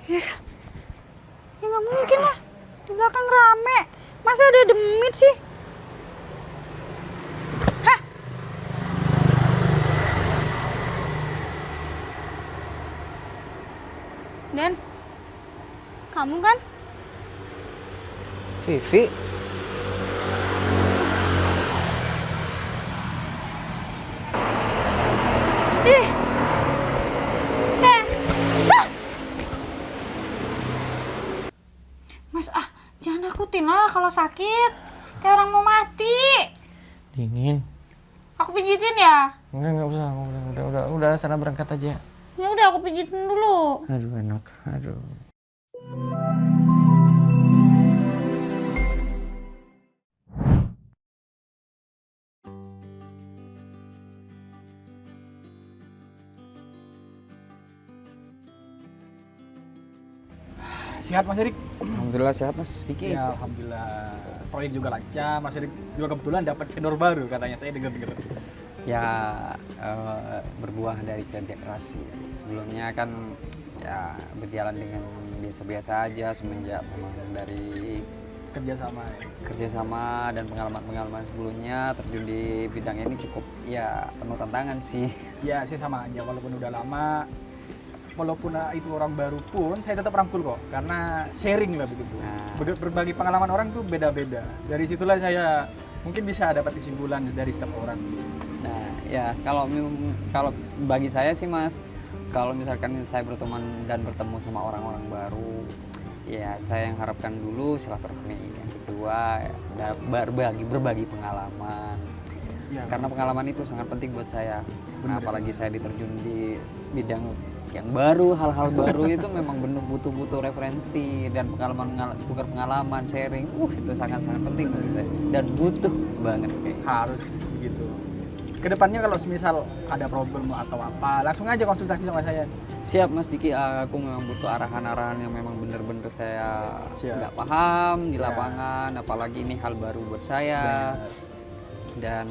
Ya nggak mungkin lah. Di belakang rame. Masa ada demit sih? Hah? Den, kamu kan? Vivi, Ih. Ah. Mas, jangan nakutin lah kalau sakit. Kayak orang mau mati. dingin. Aku pijitin ya? Enggak usah. Udah sana berangkat aja. Ya udah aku pijitin dulu. Aduh enak, aduh. Sehat Mas Erik? Alhamdulillah sehat Mas Diki. Ya alhamdulillah. Proyek juga lancar. Mas Erik juga kebetulan dapat vendor baru katanya, saya dengar-dengar. Ya berbuah dari kerja keras sih. Sebelumnya kan ya berjalan dengan biasa-biasa aja semenjak memang dari kerjasama dan pengalaman sebelumnya terjun di bidang ini cukup ya penuh tantangan sih. Ya saya sama aja, walaupun udah lama, walaupun itu orang baru pun saya tetap rangkul kok, karena sharing lah begitu. Berbagi pengalaman orang tuh beda-beda. Dari situlah saya mungkin bisa dapat kesimpulan dari setiap orang. Nah ya kalau bagi saya sih Mas, kalau misalkan saya bertemu sama orang-orang baru, ya saya yang harapkan dulu silaturahmi. Yang kedua ya, berbagi pengalaman. Ya, Karena pengalaman itu sangat penting buat saya. Benar, Apalagi saya diterjun di bidang yang baru, hal-hal baru itu memang benar butuh referensi dan tukar pengalaman, sharing. Itu sangat-sangat penting bagi saya dan butuh banget kayak. harus begitu. Kedepannya kalau semisal ada problem atau apa, langsung aja konsultasi sama saya. Siap Mas Diki, aku memang butuh arahan-arahan yang memang benar-benar saya Siap. nggak paham di Ya. lapangan, apalagi ini hal baru buat saya. Benar. Dan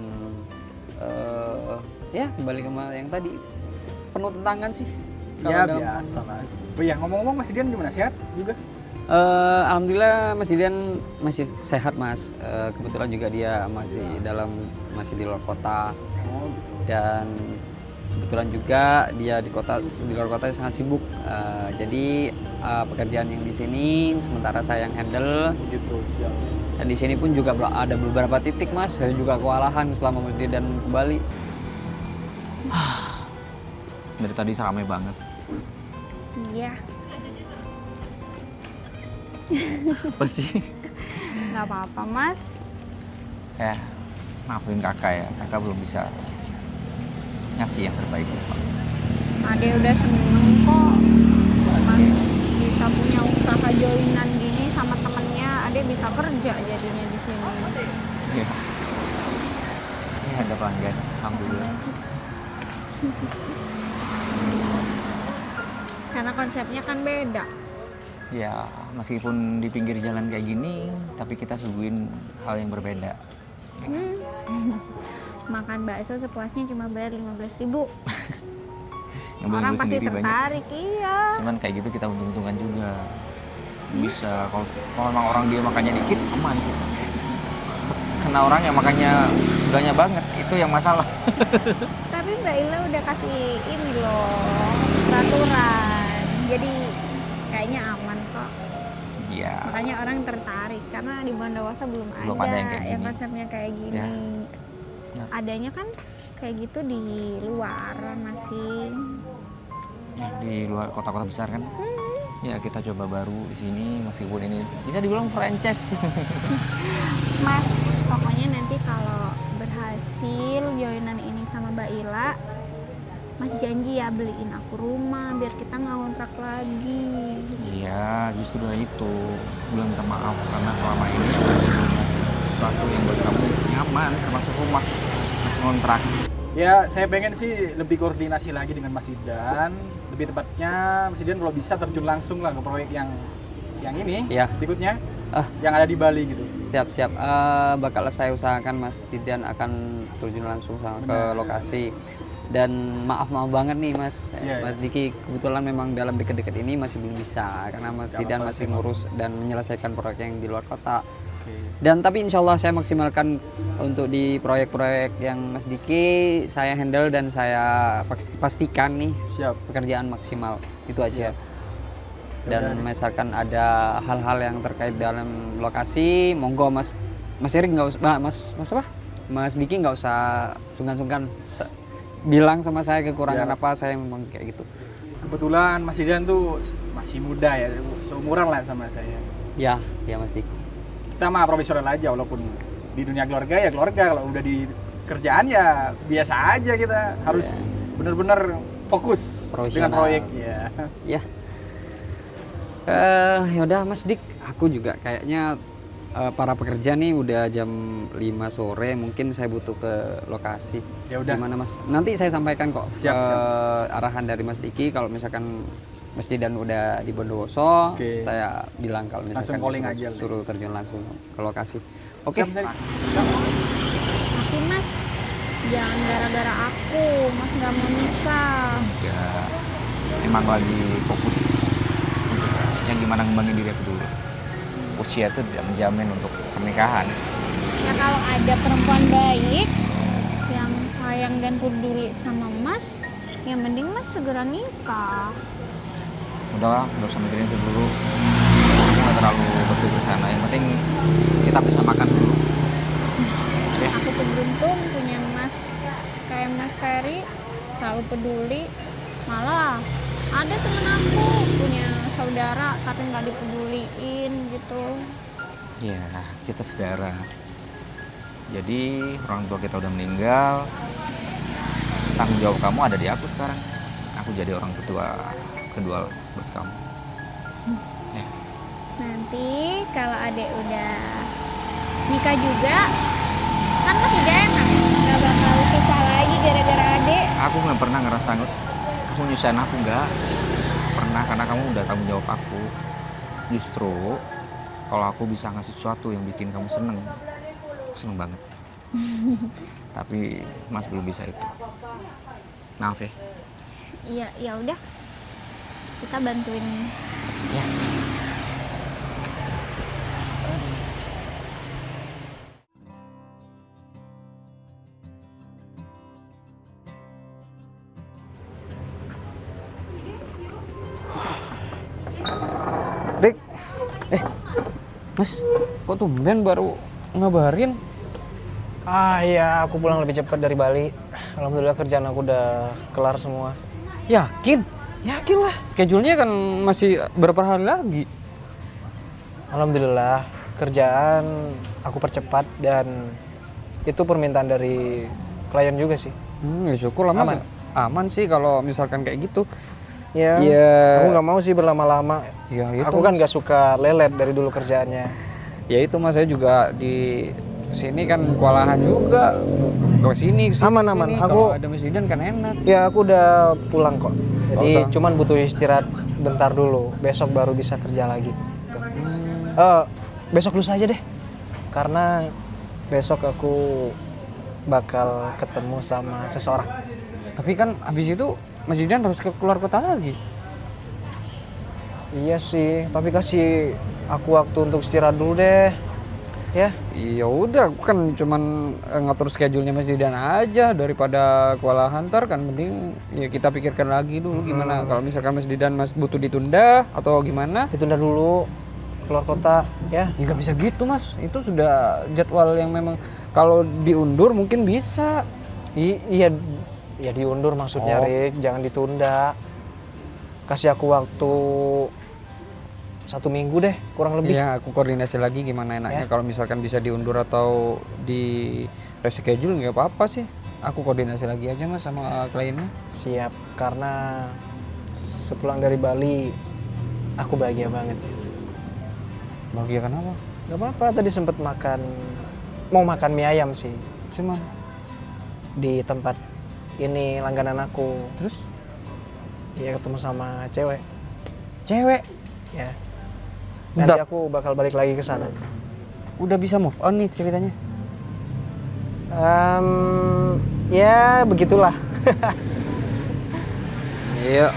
ya kembali ke yang tadi, penuh tantangan sih. Ya Kalau dalam- biasa lah. Oh iya, ngomong-ngomong Mas Dian gimana, sehat juga? Alhamdulillah Mas Dian masih sehat Mas. Kebetulan juga dia masih di luar kota, Oh gitu. dan kebetulan juga dia di luar kota sangat sibuk. Jadi pekerjaan yang di sini sementara saya yang handle. Gitu, siap. Dan di sini pun juga ada beberapa titik Mas, saya juga kewalahan selama berdiri dan kembali. Dari tadi ramai banget. Iya. Apa sih? Nggak apa-apa, Mas. Ya, maafin kakak ya. Kakak belum bisa ngasih yang terbaik buat Pak. Ade udah seneng kok. Mas bisa punya usaha joinan gini sama temennya. Ade bisa kerja jadinya di sini. Iya. Ini ada pelanggan. Alhamdulillah. Karena konsepnya kan beda. Ya, meskipun di pinggir jalan kayak gini, tapi kita suguhin hal yang berbeda. Makan bakso sepuasnya cuma bayar 15.000. Yang beli Orang lu pasti sendiri banyak. tertarik, iya. Cuman kayak gitu kita untung-untungan juga. Bisa, kalau memang orang dia makannya dikit, aman. Kena orang yang makannya banyak banget, itu yang masalah. Tapi Mbak Ila udah kasih ini loh, peraturan. Jadi kayaknya aman kok. Iya. Makanya orang tertarik karena di Bondowoso belum ada yang kayak gini. konsepnya kayak gini. Ya. Ya. Adanya kan kayak gitu di luar masih. Di luar kota-kota besar kan. Ya kita coba baru di sini meskipun ini bisa dibilang franchise. Mas, pokoknya nanti kalau berhasil joinan ini sama Mbak Ila, Mas janji ya beliin aku rumah biar kita nggak ngontrak lagi. Iya, justru dari itu bilang minta maaf karena selama ini aku belum ngasih sesuatu yang buat kamu nyaman, termasuk rumah masih ngontrak. Ya, saya pengen sih lebih koordinasi lagi dengan Mas Didan. Lebih tepatnya, Mas Didan kalau bisa terjun langsung lah ke proyek yang ini, Iya. berikutnya, Ah. yang ada di Bali gitu. Siap-siap, bakal saya usahakan Mas Didan akan terjun langsung ke lokasi. Dan maaf banget nih Mas, Iya, Mas Diki, kebetulan memang dalam deket-deket ini masih belum bisa karena Mas Gak Didan apa-apa masih sih, Mas. ngurus dan menyelesaikan proyek yang di luar kota. Oke. Dan tapi insya Allah saya maksimalkan untuk di proyek-proyek yang Mas Diki saya handle dan saya pastikan nih Siap. pekerjaan maksimal itu aja. Dan Yaudah. misalkan ada hal-hal yang terkait dalam lokasi, monggo Mas Erik nggak usah, Mas Diki nggak usah sungkan-sungkan bilang sama saya kekurangan Siap. apa, saya memang kayak gitu. Kebetulan Mas Didan tuh masih muda ya, seumuran lah sama saya. Ya Mas Diki. Kita mah profesional aja, walaupun di dunia keluarga ya keluarga, kalau udah di kerjaan ya biasa aja, kita harus bener-bener fokus dengan Profesional. proyek ya. Ya. Yaudah Mas Dik, aku juga kayaknya para pekerja nih udah jam 5 sore, mungkin saya butuh ke lokasi. Ya udah. Gimana Mas? Nanti saya sampaikan kok Siap. arahan dari Mas Diki kalau misalkan Mas Didan udah di Bondowoso, Oke. saya bilang kalau misalkan Langsung calling aja. suruh terjun langsung ke lokasi. Oke. Siap, Mas Erik. Tapi Mas, jangan gara-gara aku, Mas nggak mau nikah. Ya, emang lagi fokus yang gimana ngembangin diri aku dulu. Usia itu tidak menjamin untuk pernikahan. Ya kalau ada perempuan baik yang sayang dan peduli sama Mas, ya mending Mas segera nikah. Udah, nggak usah mikirin itu dulu. Aku nggak terlalu berpikir sana. Yang penting kita bisa makan dulu. Ya. Aku tuh beruntung punya Mas kayak Mas Ferry, selalu peduli. Malah ada temen aku punya saudara tapi nggak dipeduliin gitu. Ya, kita saudara. Jadi orang tua kita udah meninggal. Tanggung jawab kamu ada di aku sekarang. Aku jadi orang kedua buat kamu. Ya. Nanti kalau adek udah nikah juga, kan Mas udah enak, nggak bakal susah lagi gara-gara adek. Aku nggak pernah ngerasa kamu nyusahin aku, nggak pernah, karena kamu udah tanggung jawab aku. Justru kalau aku bisa ngasih sesuatu yang bikin kamu seneng, aku seneng banget. Tapi Mas belum bisa itu. Maaf ya. Iya, ya udah. Kita bantuin. Ya. Dik. Mas, kok tumben baru ngabarin? Iya, aku pulang lebih cepat dari Bali. Alhamdulillah kerjaan aku udah kelar semua. Yakin? Yakin lah. Schedule-nya kan masih berapa hari lagi? Alhamdulillah kerjaan aku percepat dan itu permintaan dari klien juga sih. Ya syukur lah Mas. Aman. Aman sih kalau misalkan kayak gitu. Ya, Iya. aku nggak mau sih berlama-lama. Ya itu. Aku kan nggak suka lelet dari dulu kerjaannya. Ya itu Mas, saya juga di sini kan kewalahan juga. Ke sini Aman. sini. Aku- Kalau ada Mas Didan kan enak. Ya, aku udah pulang kok. Jadi usah. cuman butuh istirahat bentar dulu. Besok baru bisa kerja lagi. Gitu. Besok lusa aja deh. Karena besok aku bakal ketemu sama seseorang. Tapi kan habis itu Mas Didan harus keluar kota lagi. Iya sih, tapi kasih aku waktu untuk istirahat dulu deh. Ya, Ya udah, aku kan cuman ngatur schedule-nya Mas Didan aja daripada kewalahan ntar kan, mending ya kita pikirkan lagi dulu gimana kalau misalkan Mas Didan butuh ditunda atau gimana. ditunda dulu keluar kota ya. Ya nggak bisa gitu Mas, itu sudah jadwal yang memang kalau diundur mungkin bisa. Iya, ya diundur maksudnya Oh. Rick, jangan ditunda. Kasih aku waktu 1 minggu deh, kurang lebih. Iya, aku koordinasi lagi gimana enaknya Ya. kalau misalkan bisa diundur atau di reschedule nggak apa-apa sih. Aku koordinasi lagi aja Mas sama kliennya. Siap, karena sepulang dari Bali aku bahagia banget. Bahagia kenapa? Gak apa-apa, tadi sempet mau makan mie ayam sih Cuma di tempat ini langganan aku. terus Ya ketemu sama cewek. cewek Ya. Nanti Udah. aku bakal balik lagi ke sana. udah bisa move on nih ceritanya. Ya begitulah. Ya,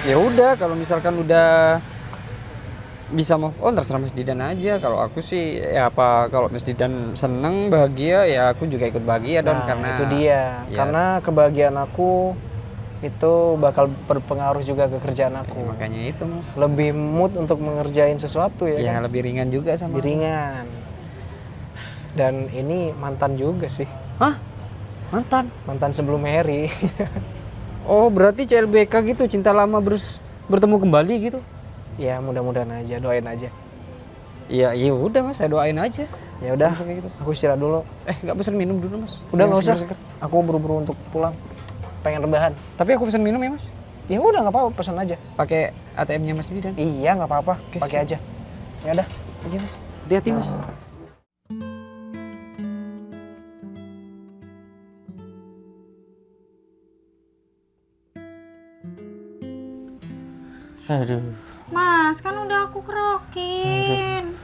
ya udah kalau misalkan udah bisa move on terserah Mas Didan aja. Kalau aku sih ya apa kalau Mas Didan seneng bahagia ya aku juga ikut bahagia dong Nah, karena itu dia. ya, Karena kebahagiaan aku itu bakal berpengaruh juga ke kerjaan aku. ya, makanya itu Mas. Lebih mood untuk mengerjain sesuatu ya Ya kan? lebih ringan juga sama. Lebih ringan. Dan ini mantan juga sih. Hah? Mantan? Mantan sebelum Harry. Oh berarti CLBK gitu cinta lama bertemu kembali gitu? Ya mudah-mudahan aja, doain aja. Iya iya udah Mas saya doain aja. Ya udah, Langsung kayak gitu. aku istirahat dulu. Nggak pesen minum dulu Mas. Udah nggak Yang usah. seger-seger. Aku buru-buru untuk pulang. Pengen rebahan. Tapi aku pesen minum ya Mas. Ya udah nggak apa-apa, pesan aja. Pakai ATM-nya Mas Didan. Iya nggak apa-apa, Oke, pakai siap. aja. Ya udah. Oke Mas. Hati-hati Mas. Aduh. Mas, kan udah aku kerokin.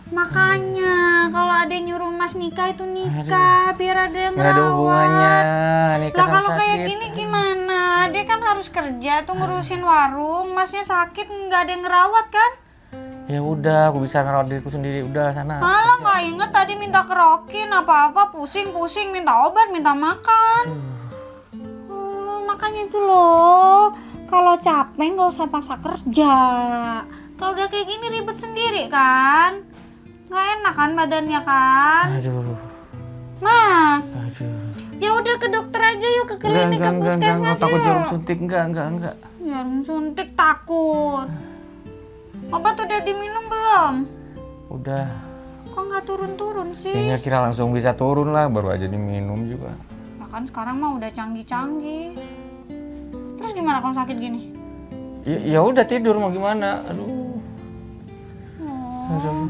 Makanya kalau ada yang nyuruh Mas nikah itu nikah biar ada yang Nggak ada hubungannya. ngerawat. Nikah Lah sama kalau kayak sakit. gini gimana? Dia kan harus kerja tuh ngurusin warung. Masnya sakit nggak ada yang ngerawat kan? Ya udah, aku bisa ngerawat diriku sendiri. Udah sana. Malah nggak inget tadi minta kerokin apa-apa pusing-pusing minta obat minta makan. Makanya itu loh. Kalau capek nggak usah paksa kerja. Kalau udah kayak gini ribet sendiri kan? Nggak enak kan badannya kan? Aduh. Mas, Aduh. ya udah ke dokter aja yuk ke klinik ke puskesmas takut jarum yuk. suntik, enggak. Jarum suntik takut. Obat udah diminum belum? Udah. Kok nggak turun-turun sih? Kayaknya kira langsung bisa turun lah, baru aja diminum juga. Ya kan sekarang mah udah canggih-canggih. Terus gimana kalau sakit gini? Ya udah tidur mau gimana? Aduh. Oh,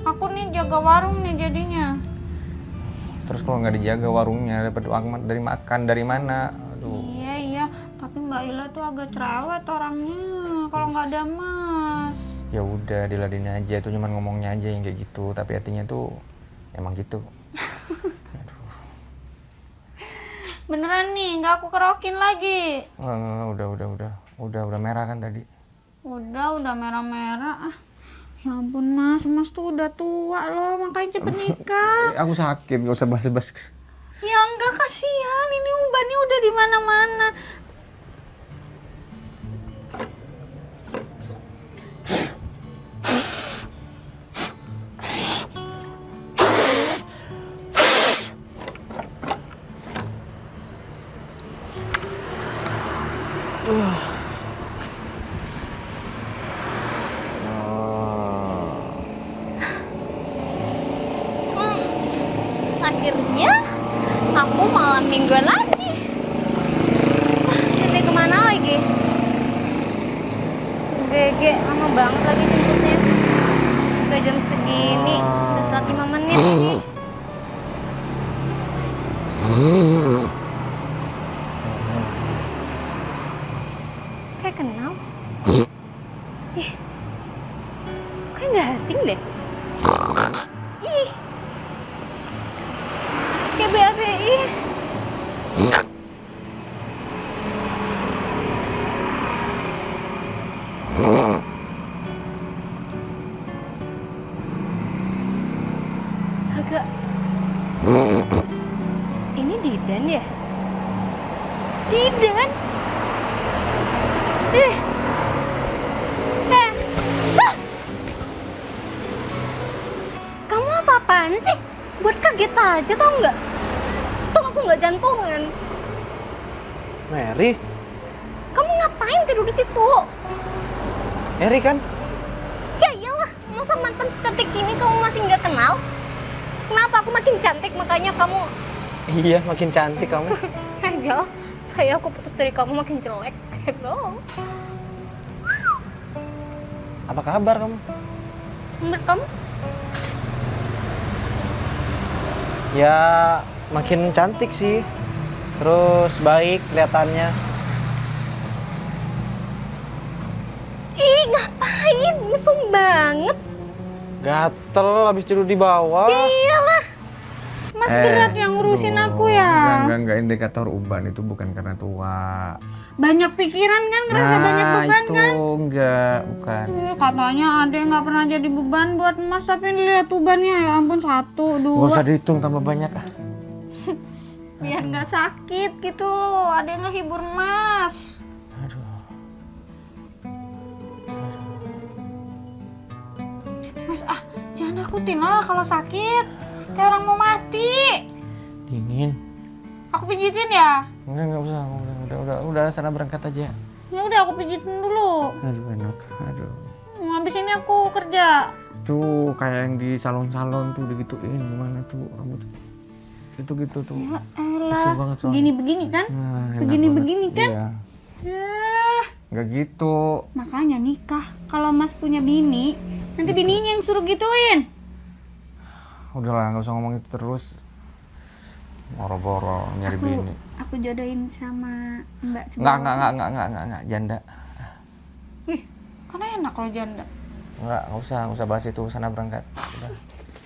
aku nih jaga warung nih jadinya. Terus kalau nggak dijaga warungnya dapat uang dari mana? Aduh. Iya, tapi Mbak Ila tuh agak cerewet orangnya kalau nggak ada Mas. Ya udah diladenin aja, itu cuman ngomongnya aja yang kayak gitu, tapi hatinya tuh emang gitu. Beneran nih, nggak aku kerokin lagi. Enggak, udah merah kan tadi. Udah merah-merah. Ah, ya ampun Mas tuh udah tua loh, makanya cepet nikah. Aku sakit, nggak usah bahas-bahas. Ya enggak, kasihan, ini ubannya udah di mana-mana. Akhirnya aku malam mingguan lagi. Ini kemana lagi? GG, lama banget lagi jemputnya. Udah jam segini, udah telat 5 menit nih. Kayak kenal. Ih, kayak gak asing deh. Ih, kayak BABI. Astaga, ini Didan ya? Didan? Ah! Kamu apa-apaan sih? Buat kaget aja tau nggak? Tuh aku nggak jantungan. Mary, Kamu ngapain tidur di situ? Mary kan? Ya iyalah, masa mantan secantik ini kamu masih nggak kenal? Kenapa aku makin cantik makanya kamu? Iya, makin cantik kamu. Enggak, saya aku putus dari kamu makin jelek. Hello. Apa kabar kamu? Menurut kamu? Ya, makin cantik sih. Terus baik kelihatannya. Ih, ngapain? Mesum banget. Gatel habis tidur di bawah. Iyalah. Mas berat yang ngurusin aku ya. Enggak, indikator uban itu bukan karena tua. Banyak pikiran kan, ngerasa banyak beban itu kan? enggak, bukan. Katanya ada yang nggak pernah jadi beban buat Mas, tapi lihat ubannya ya ampun 1, 2. Gak usah dihitung tambah banyak. Biar nggak sakit gitu, ada yang ngehibur Mas. Mas jangan nakutin lah kalau sakit, kayak orang mau mati. Dingin. Aku pijitin ya? Enggak usah. Udah sana berangkat aja. Ya udah aku pijitin dulu. Aduh enak. Aduh. Habis ini aku kerja. Tuh kayak yang di salon-salon tuh digituin gimana tuh rambut. Itu gitu tuh. Ya Kesel banget elah, soalnya. begini-begini kan? Nah, enak Begini-begini banget. kan? Iya. Ya, Enggak gitu. makanya nikah. Kalau Mas punya bini, nanti bininya yang suruh gituin. Udahlah nggak usah ngomong itu terus. Boro-boro nyari bini. Aku jodohin sama Mbak sebelah. Enggak, janda. Ih, kan enak kalau janda. Enggak usah bahas itu, sana berangkat. Udah.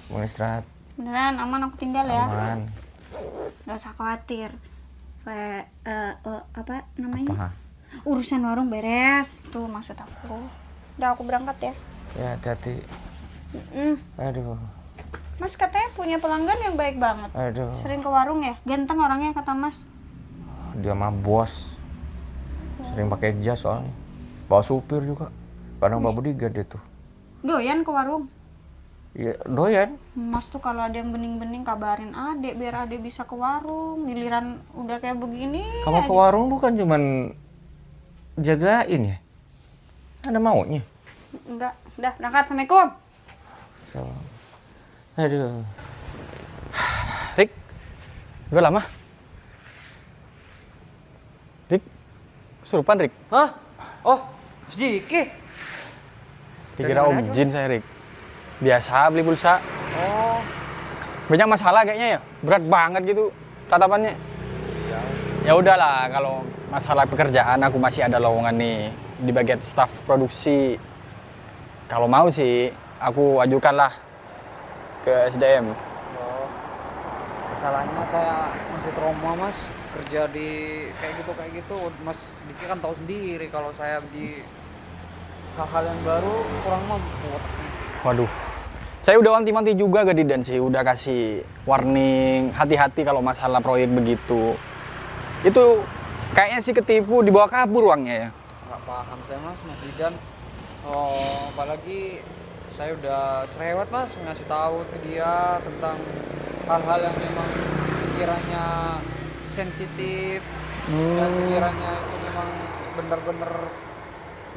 Mau istirahat. Beneran aman aku tinggal ya. Aman. Gak usah khawatir. Apa namanya? Apa? Urusan warung beres. Tuh maksud aku. Udah aku berangkat ya. Ya hati-hati. Aduh. Mas katanya punya pelanggan yang baik banget. Aduh. Sering ke warung ya? Ganteng orangnya kata Mas. Dia mah bos. Sering pakai jas soalnya. Bawa supir juga. Kadang bawa bodyguard dia tuh. Doyan ke warung. Iya, doyan. Mas tuh kalau ada yang bening-bening kabarin adek biar adek bisa ke warung. Giliran udah kayak begini. Kamu ke warung bukan cuman jagain ya? Ada maunya. Enggak, udah berangkat. Assalamualaikum. So. Aduh. Rik, udah lama? Rik, kesurupan Rik? Hah? Oh, sedikit. Dikira Om Jin saya Rik. Biasa beli pulsa. Oh, Banyak masalah kayaknya ya, berat banget gitu tatapannya. Ya udahlah, kalau masalah pekerjaan aku masih ada lowongan nih di bagian staf produksi. Kalau mau sih, aku ajukanlah ke SDM. oh. Masalahnya saya masih trauma Mas, kerja di kayak gitu. Mas Diki kan tahu sendiri kalau saya di hal-hal yang baru kurang mampu otaknya. Waduh, saya udah wanti-wanti juga ke Didan sih, udah kasih warning, hati-hati kalau masalah proyek begitu. Itu kayaknya sih ketipu, dibawa kabur uangnya ya. Nggak paham saya Mas Didan. Oh, apalagi saya udah cerewet Mas ngasih tahu ke dia tentang hal-hal yang memang sekiranya sensitif dan sekiranya itu memang benar-benar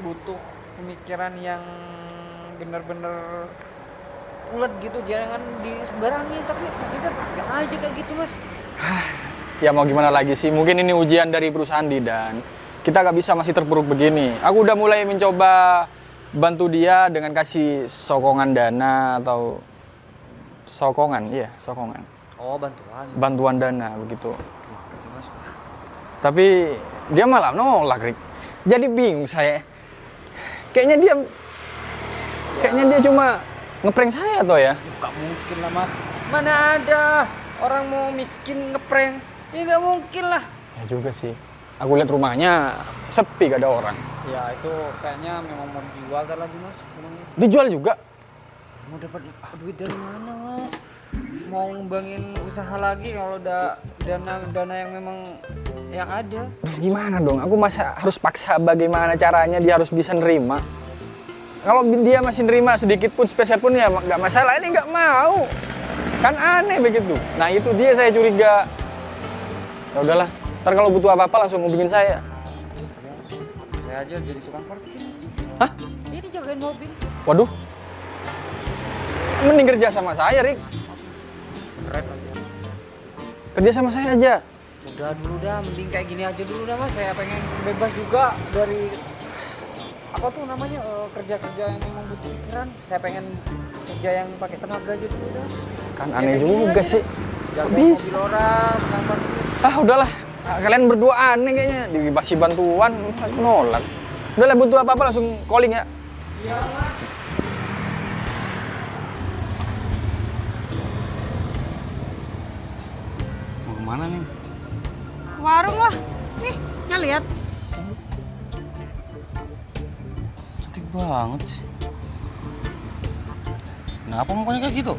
butuh pemikiran yang benar-benar ulet gitu, jangan disebarangi. Tapi ternyata nggak aja kayak gitu Mas. Ya mau gimana lagi sih, mungkin ini ujian dari perusahaan Didan. Kita nggak bisa masih terpuruk begini. Aku udah mulai mencoba bantu dia dengan kasih sokongan dana atau sokongan. Oh, bantuan. Bantuan dana begitu. Tapi dia malah nolak, Rik. Jadi bingung saya. Kayaknya dia cuma ngeprank saya atau ya? Gak mungkin lah Mas. Mana ada orang mau miskin ngeprank? Ya gak mungkin lah. Ya juga sih. Aku lihat rumahnya sepi, gak ada orang. Ya itu kayaknya memang mau dijual kan lagi Mas. Dijual juga? Mau dapat duit dari mana Mas? Mau ngembangin usaha lagi kalau udah dana yang memang yang ada. Terus gimana dong? Aku masa harus paksa bagaimana caranya dia harus bisa nerima? Kalau dia masih nerima sedikit pun, spesial pun ya nggak masalah. Ini nggak mau. Kan aneh begitu. Nah itu dia saya curiga. Ya udahlah. Ntar kalau butuh apa-apa langsung hubungin saya. Saya aja jadi tukang parkir. Hah? Ini jagain mobil. Waduh. Mending kerja sama saya, Rik. Keren aja. Kerja sama saya aja. Udah dulu dah, mending kayak gini aja dulu dah Mas. Saya pengen bebas juga dari apa tuh namanya kerja-kerja yang memang butuh pikiran. Saya pengen kerja yang pakai tenaga aja dulu dah. Kan Ya, aneh kayak gini juga aja. sih. Jaga Bisa. mobil orang, tukang parkir. Ah udahlah. Kalian berdua aneh kayaknya. Dikasih bantuan, nolak. Udahlah butuh apa-apa langsung calling ya. Kemana nih? Warung lah. Nih, nggak lihat. Cantik banget sih. Kenapa mukanya kayak gitu?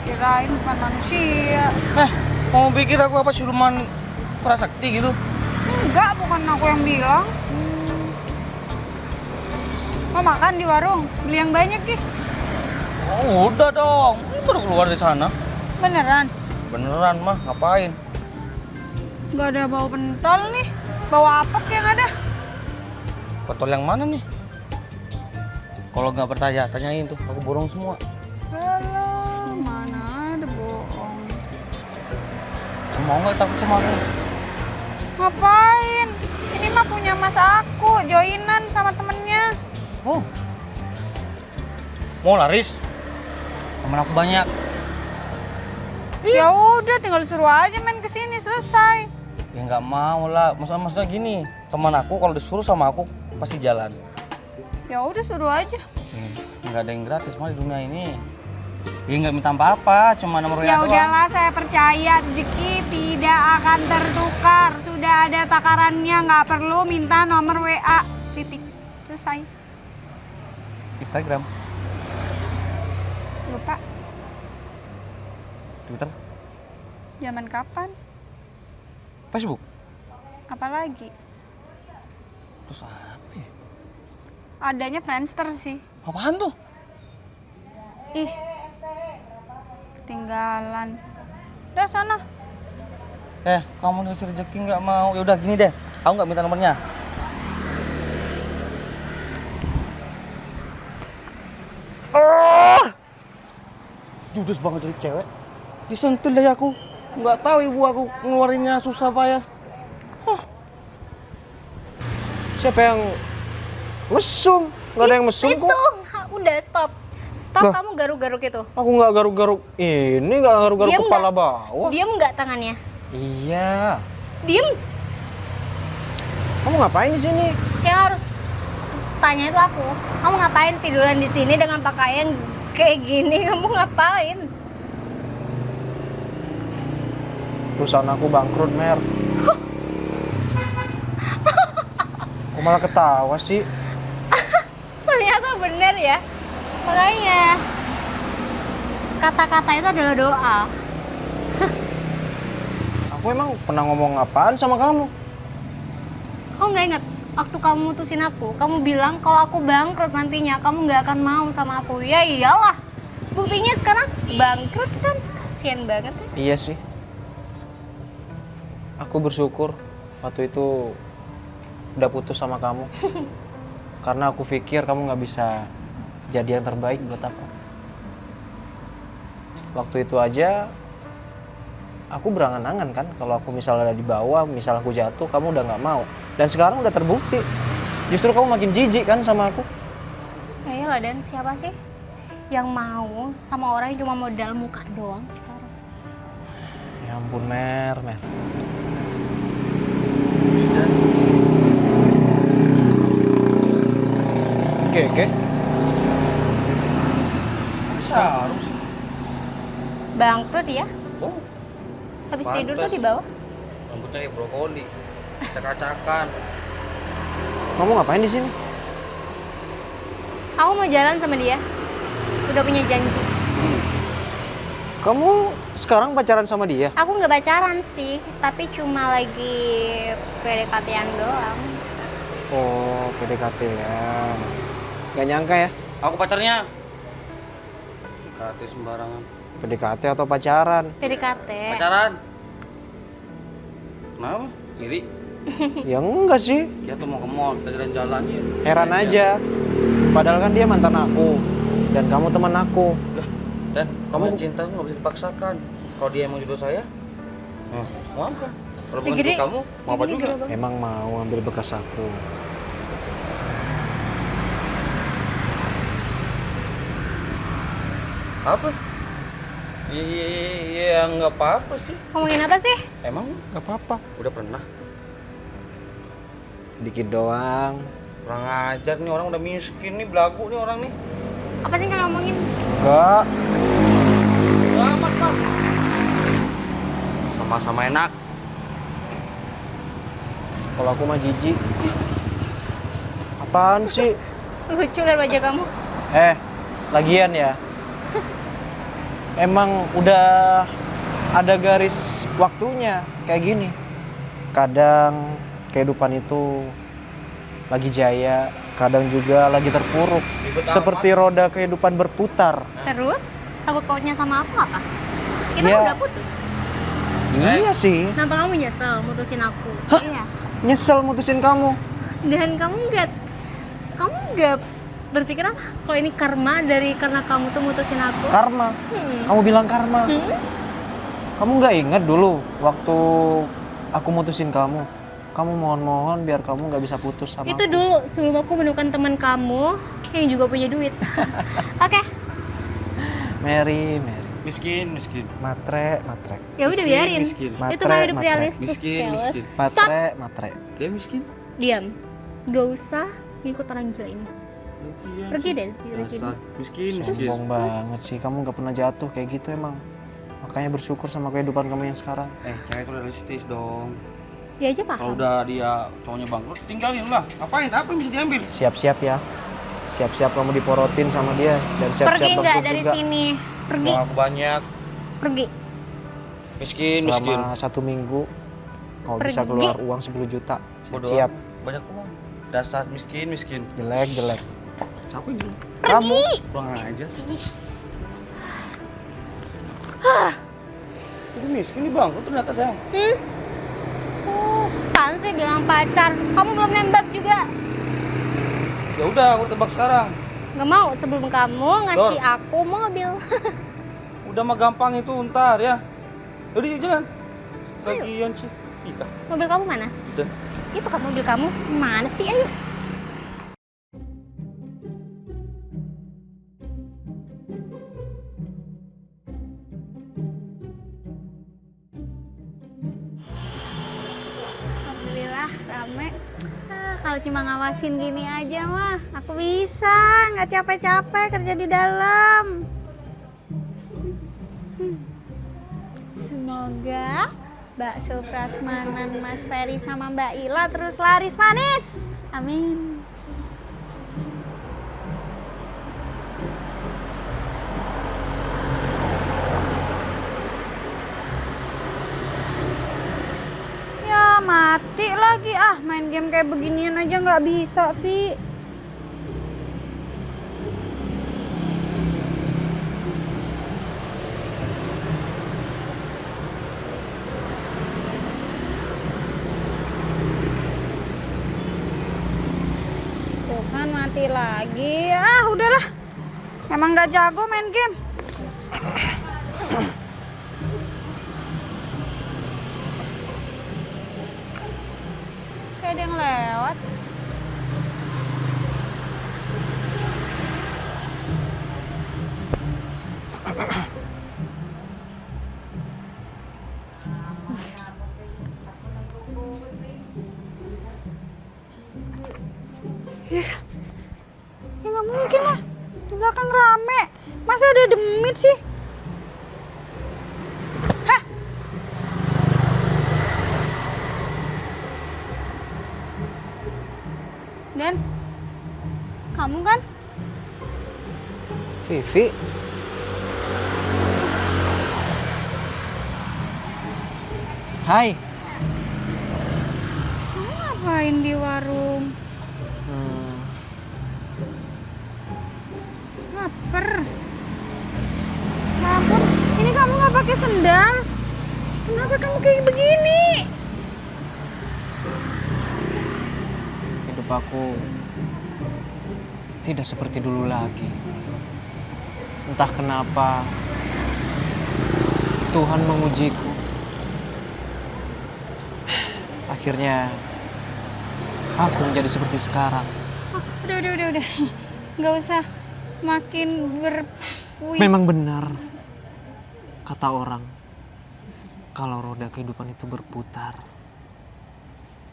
Kirain bukan manusia. Mau pikir aku apa siluman prasakti gitu? Enggak, bukan aku yang bilang. Mau makan di warung? Beli yang banyak nih. Oh, udah dong. Ini baru keluar dari sana. Beneran? Beneran mah, ngapain? Nggak ada bau pentol nih. Bau apek yang ada. Botol yang mana nih? Kalau nggak percaya, tanyain tuh. Aku borong semua. Alah, mana ada bohong. Mau nggak takut sama aku? Ngapain? Ini mah punya mas aku, joinan sama temennya. Oh. Mau laris? Temen aku banyak. Ya udah, tinggal suruh aja main kesini, selesai. Ya nggak mau lah. Maksudnya gini, teman aku kalau disuruh sama aku pasti jalan. Ya udah, suruh aja. Nggak ada yang gratis mah di dunia ini. Ya nggak minta apa-apa, cuma nomor WA Ya doang. udahlah, saya percaya rezeki tidak akan tertukar. Sudah ada takarannya, nggak perlu minta nomor WA. Titik. Selesai. Instagram, Lupa. Twitter, Zaman kapan? Facebook. Apalagi? Terus apa ya? Adanya Friendster sih. Apaan tuh? Ih, ketinggalan. Udah sana. Kamu ngasih rezeki nggak mau. Ya udah gini deh, aku nggak minta nomornya. Judes banget dari cewek. Disentil deh aku. Nggak tahu ibu aku ngeluarinnya susah payah. Siapa yang mesum? Nggak ada yang mesum Itu, kok. udah stop. Stop, Lah. kamu garuk-garuk itu. Aku nggak garuk-garuk. Ini nggak garuk-garuk Diam kepala nggak? bawah. Diem nggak tangannya? Iya. Diem. Kamu ngapain di sini? Yang harus tanya itu aku. Kamu ngapain tiduran di sini dengan pakaian kayak gini? Kamu ngapain? Perusahaan aku bangkrut, Mer. Kok malah ketawa sih? Ternyata bener ya. Makanya kata-kata itu adalah doa. Aku emang pernah ngomong apaan sama kamu? Kamu nggak ingat waktu kamu mutusin aku, kamu bilang kalau aku bangkrut nantinya kamu nggak akan mau sama aku. Ya iyalah, buktinya sekarang bangkrut kan, kasian banget ya. Iya sih. Aku bersyukur waktu itu udah putus sama kamu. Karena aku pikir kamu nggak bisa jadi yang terbaik buat aku. Waktu itu aja aku berangan-angan kan kalau aku misalnya ada di bawah, misal aku jatuh, kamu udah nggak mau. Dan sekarang udah terbukti. Justru kamu makin jijik kan sama aku. Ya iyalah, dan siapa sih yang mau sama orang yang cuma modal muka doang sekarang? Ya ampun, Mer. Oke. Sarung sih. Bangkrut ya? Oh, Habis tidur tuh pantes. di bawah. Rambutnya kayak brokoli. Acak-acakan. Kamu ngapain di sini? Aku mau jalan sama dia. Udah punya janji. Kamu sekarang pacaran sama dia? Aku nggak pacaran sih, tapi cuma lagi PDKT-an doang. Oh, PDKT ya. Gak nyangka ya, Aku pacarnya. Kate sembarangan. PDKT atau pacaran? PDKT. Pacaran. Kenapa? Iri? Ya enggak sih, Dia tuh mau ke mall, kita jalan-jalan ya. heran aja. Padahal kan dia mantan aku, dan kamu teman aku. Dan kamu cinta tuh nggak bisa dipaksakan. Kalau dia emang jodoh saya, mau apa? Kalau bukan Gede. jodoh kamu, mau apa Gede, juga? gede. Emang mau ambil bekas aku. Apa? Iya, nggak apa-apa sih. Ngomongin apa sih? Emang Gak apa-apa. udah pernah? Dikit doang. Kurang ajar nih orang udah miskin nih, belagu nih orang nih. Apa sih yang kalian ngomongin? Enggak. Selamat, Pak. Sama-sama enak. Kalau aku mah jijik. Apaan sih? Lucu liat wajah kamu. Lagian ya. Emang udah ada garis waktunya kayak gini. Kadang kehidupan itu lagi jaya, kadang juga lagi terpuruk. Seperti roda kehidupan berputar. Terus sangkut pautnya sama aku apa? Kita Ya. udah putus. Iya sih. Kenapa kamu nyesel mutusin aku? Iya. Nyesel mutusin kamu. Dan kamu nggak berpikir apa? Kalau ini karena kamu tuh mutusin aku? Karma. Kamu bilang karma. Kamu nggak inget dulu waktu aku mutusin kamu? Kamu mohon-mohon biar kamu nggak bisa putus sama Itu aku. dulu sebelum aku menemukan teman kamu yang juga punya duit. Oke, Mary. Miskin. Matre. ya udah biarin. Miskin. Itu mah hidup Matre. realistis, keles. Stop, Matre. Dia miskin. diam. Gak usah ngikut orang gila ini. Pergi deh dari sini. Miskin. Sombong banget sih. Kamu nggak pernah jatuh kayak gitu emang. Makanya bersyukur sama kehidupan kamu yang sekarang. Cewek itu realistis dong. Dia aja Kalau paham. udah dia cowoknya bangkrut, tinggalin lah. Ngapain? Apa yang bisa diambil? Siap-siap ya. Siap-siap kamu diporotin sama dia dan siap-siap Pergi nggak bangkrut dari juga. sini? Pergi, Uang aku banyak. pergi. Miskin. Selama 1 minggu kau bisa Pergi. keluar uang 10 juta. Bodoh. Siap. Banyak uang. Dasar miskin. Jelek. Siapa yang bilang? Kamu. Kurang aja. Itu miskin nih bang, ternyata sayang. Apaan sih bilang pacar? Kamu belum nembak juga. Ya udah, aku tebak sekarang. Gak mau sebelum kamu ngasih Dor. aku mobil. Udah mah gampang itu ntar ya. Yaudah jangan. Bagian sih. Iya. Mobil kamu mana? Udah. Itu kan mobil kamu. Mana sih? Ayo. Alhamdulillah rame. Kalau cuma ngawasin gini aja mah aku bisa, nggak capek-capek kerja di dalam. Semoga bakso prasmanan Mas Ferry sama Mbak Ila terus laris manis. Amin. Ya mati lagi main game kayak beginian aja nggak bisa Vi. Tuh kan mati lagi. Udahlah. Emang nggak jago main game. Kayak ada yang lewat. Ya nggak mungkin lah. Di belakang rame. Masa ada demit sih? Hah? Dan kamu kan? Vivi. Hai. Kamu ngapain di warung? Laper. Ya ampun, ini kamu nggak pakai sendal? Kenapa kamu kayak begini? Hidup aku tidak seperti dulu lagi. Entah kenapa Tuhan mengujiku. Akhirnya aku menjadi seperti sekarang. Udah. Nggak usah makin berpuis. Memang benar kata orang, kalau roda kehidupan itu berputar.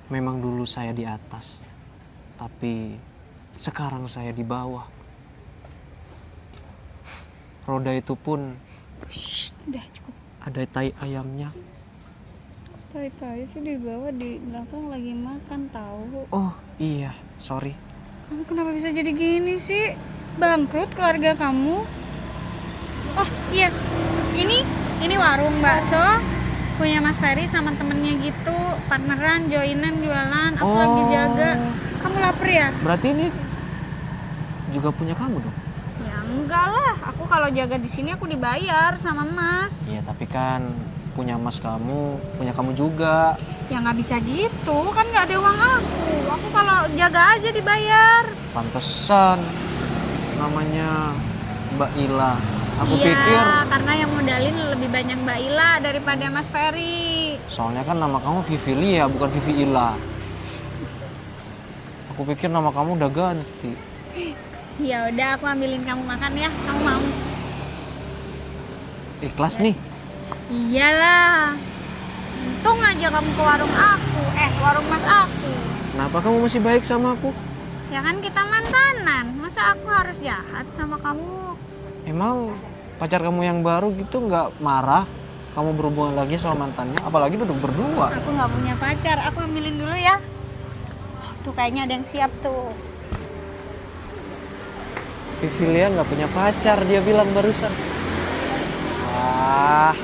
Memang dulu saya di atas, tapi sekarang saya di bawah. Roda itu pun Udah cukup. ada tai ayamnya, Tai-tai sih di bawah, di belakang lagi makan tahu. Oh iya, sorry. Kamu kenapa bisa jadi gini sih? Bangkrut keluarga kamu? Oh iya, ini warung bakso punya Mas Ferry sama temennya gitu, partneran, joinan, jualan. Aku lagi jaga. Kamu lapar ya? Berarti ini juga punya kamu dong? Ya enggak lah, aku kalau jaga di sini aku dibayar sama Mas. Iya, tapi kan punya Mas kamu, punya kamu juga. Ya nggak bisa gitu, kan nggak ada uang aku. Aku kalau jaga aja dibayar. Pantesan namanya Mbak Ila. Aku Iya, pikir karena yang modalin lebih banyak Mbak Ila daripada Mas Ferry. soalnya kan nama kamu Vivi Lia, bukan Vivi Ila. Aku pikir nama kamu udah ganti. Ya udah, aku ambilin kamu makan ya. Kamu mau? Ikhlas nih. Iyalah. Untung aja kamu ke warung aku, warung Mas aku. Kenapa kamu masih baik sama aku? Ya kan kita mantanan, masa aku harus jahat sama kamu? Emang pacar kamu yang baru gitu nggak marah? Kamu berhubungan lagi sama mantannya, apalagi duduk berdua. Aku nggak punya pacar, aku ambilin dulu ya. Tuh kayaknya ada yang siap tuh. Vivi Lia nggak punya pacar, dia bilang barusan. Wah.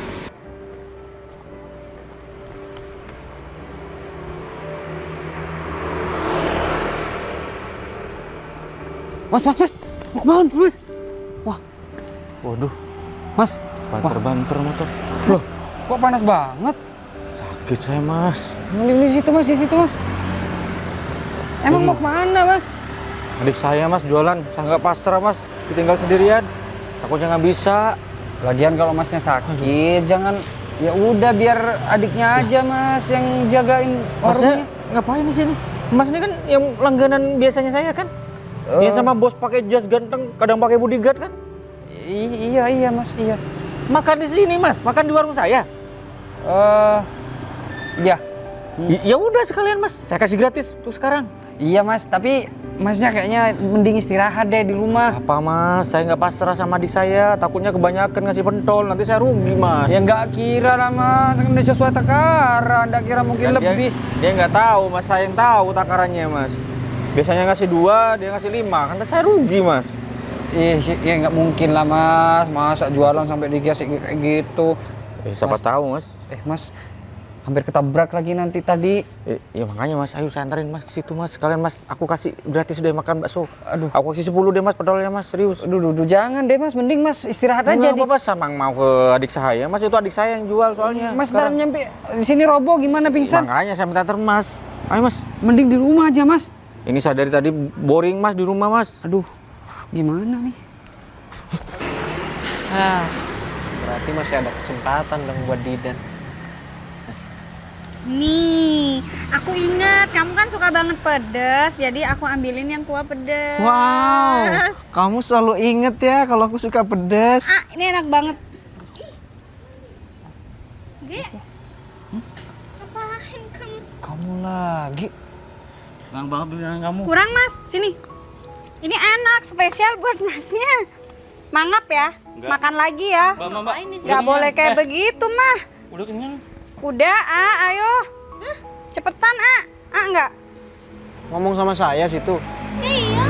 Mas, mau kemana, Mas? Waduh, Mas, banter-banter motor. Loh, kok panas banget? Sakit saya, Mas. Di situ, Mas, di situ, Mas. Emang mau kemana, Mas? Adik saya Mas jualan, saya nggak pasrah Mas, ditinggal sendirian. Takutnya nggak bisa. Lagian kalau Masnya sakit, jangan, ya udah biar adiknya aja, Mas, yang jagain warungnya. Masnya ngapain di sini? Mas ini kan yang langganan biasanya saya kan? Dia sama bos pakai jas ganteng, kadang pakai bodyguard kan? Iya, Mas, iya. Makan di sini Mas, makan di warung saya. Ya. Ya udah sekalian Mas, saya kasih gratis tuh sekarang. Iya, Mas, tapi Masnya kayaknya mending istirahat deh di rumah. Apa Mas, saya nggak pasrah sama adik saya, takutnya kebanyakan ngasih pentol, nanti saya rugi Mas. Ya nggak kira lah, Mas, kan udah sesuai takaran, nggak kira mungkin Dan lebih. Dia nggak tahu Mas, saya yang tahu takarannya Mas. Biasanya ngasih 2, dia ngasih 5, kan saya rugi Mas. Ya nggak mungkin lah, Mas, masa jualan sampai digas kayak gitu. Siapa Mas. tahu Mas. Mas, hampir ketabrak lagi nanti tadi. Ya makanya Mas, ayo saya anterin Mas ke situ Mas. Sekalian Mas, aku kasih gratis deh makan bakso. Aduh. Aku kasih 10 deh Mas pedolnya Mas, serius. Aduh, jangan deh, Mas, mending Mas istirahat aja Enggak di. apa-apa, sama mau ke adik saya. Mas itu adik saya yang jual soalnya. Mas ntar nyampe di sini roboh gimana pingsan? Makanya saya minta anter Mas. Ayo Mas. Mending di rumah aja, Mas. Ini saya dari tadi boring Mas di rumah Mas. Aduh, gimana nih? Berarti masih ada kesempatan dong buat Didan. Nih, aku ingat kamu kan suka banget pedas, jadi aku ambilin yang kuah pedas. Wow, kamu selalu inget ya kalau aku suka pedas. Ini enak banget. Dek, ngapain kamu? Kamu lagi. Bang banget dengan kamu. Kurang Mas, sini. Ini enak, spesial buat Masnya. Mangap ya, makan lagi ya. Ngapain di sini? Gak boleh kayak begitu mah. Udah kenyang. Udah, ayo. Cepetan, enggak. Ngomong sama saya situ. Iya.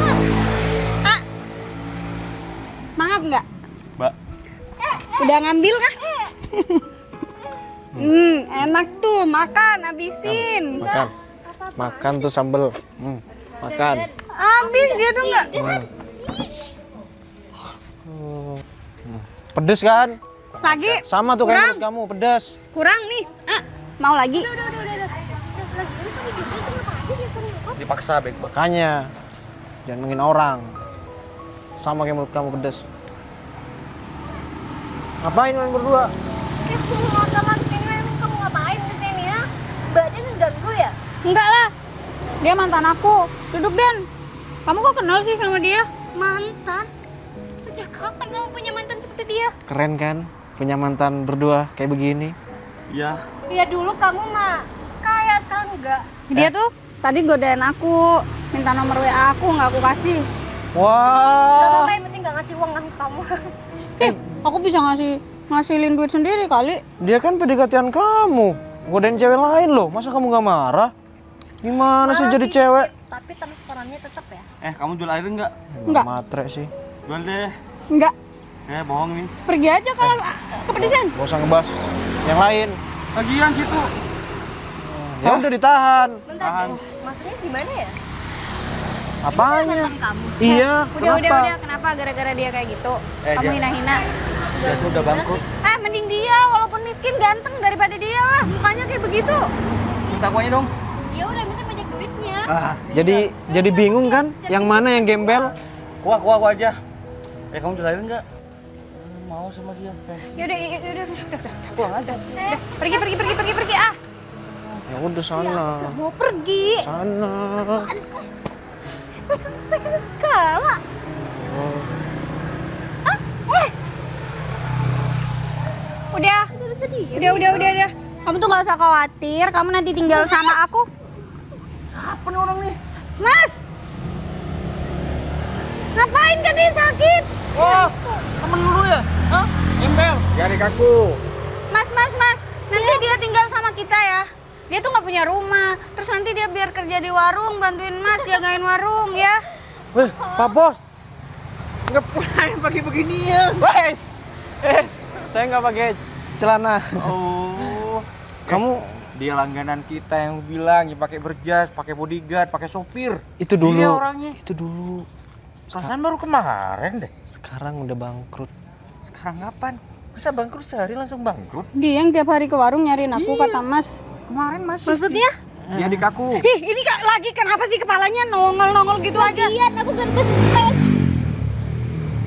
Mangap enggak? Mbak. Udah ngambil kah? Enak tuh, makan, habisin. Makan. Makan tuh sambel. Makan. Habis dia tuh enggak. Pedes kan? Lagi. Sama tuh Kurang. kayak menurut kamu, pedas. Kurang nih. Mau lagi? Dipaksa baik Mbak. Makanya jangan ngomongin orang. Sama kayak menurut kamu pedas. Ngapain kalian berdua? Aku mau sama kesini, emang kamu ngapain kesini ya? Mbak dia ngeganggu ya? Enggak lah. Dia mantan aku. Duduk, Den. Kamu kok kenal sih sama dia? Mantan? Sejak kapan kamu punya mantan seperti dia? Keren kan? Punya mantan berdua kayak begini. Iya. Ya dulu kamu mah kaya, sekarang enggak. Dia tuh tadi godain aku, minta nomor WA aku, nggak aku kasih. Gak Wah. apa-apa, yang penting gak ngasih uang kan kamu. Aku bisa ngasihin duit sendiri kali. Dia kan PDKT-an kamu. Godain cewek lain loh, masa kamu nggak marah? Gimana sih Marah jadi sih, cewek? Tapi transparannya tetap ya. Kamu jual air enggak? Enggak. Matre sih. Jual deh. Enggak. Bohong nih. Pergi aja kalau kepedesan. Gak usah ngebahas yang lain. Lagian situ. Ya udah ditahan. Bentar deh, maksudnya gimana ya? Apanya? Mantan kamu. Iya, Udah, kenapa gara-gara dia kayak gitu? Kamu dia- hina-hina. Dia tuh udah bangkrut. Mending dia walaupun miskin ganteng daripada dia lah. Mukanya kayak begitu. Minta kuahnya dong. Ya udah minta pajak duitnya. Jadi bingung kan? Yang mana yang gembel? Kuah aja. Kamu jual air enggak? Mau sama dia. Yaudah. Pulang aja. Pergi ah. Ya udah sana. Mau pergi. Sana. Pegang segala. Udah. Gak bisa diem. Udah. Kamu tuh gak usah khawatir. Kamu nanti tinggal sama aku. Apa nih orang nih? Mas. Ngapain katanya sakit? Wah, temen dulu ya? Hah? Embel. Ya adik aku. Mas. Nanti dia tinggal sama kita ya. Dia tuh nggak punya rumah. Terus nanti dia biar kerja di warung, bantuin Mas jagain warung ya. Weh, Pak Bos. Ngapain pakai beginian? Wes. Saya nggak pakai celana. Oh, Kamu dia langganan kita yang bilang ya pakai berjas, pakai bodyguard, pakai sopir. itu dulu. Dia orangnya. Itu dulu. Perasaan baru kemarin deh. Sekarang udah bangkrut. Sekarang kapan? Bisa bangkrut sehari langsung bangkrut? Dia yang tiap hari ke warung nyariin aku kata Mas. Kemarin masih. Maksudnya? Dia adik aku. Ini lagi kenapa sih kepalanya nongol gitu aja? Lihat aku gak stres.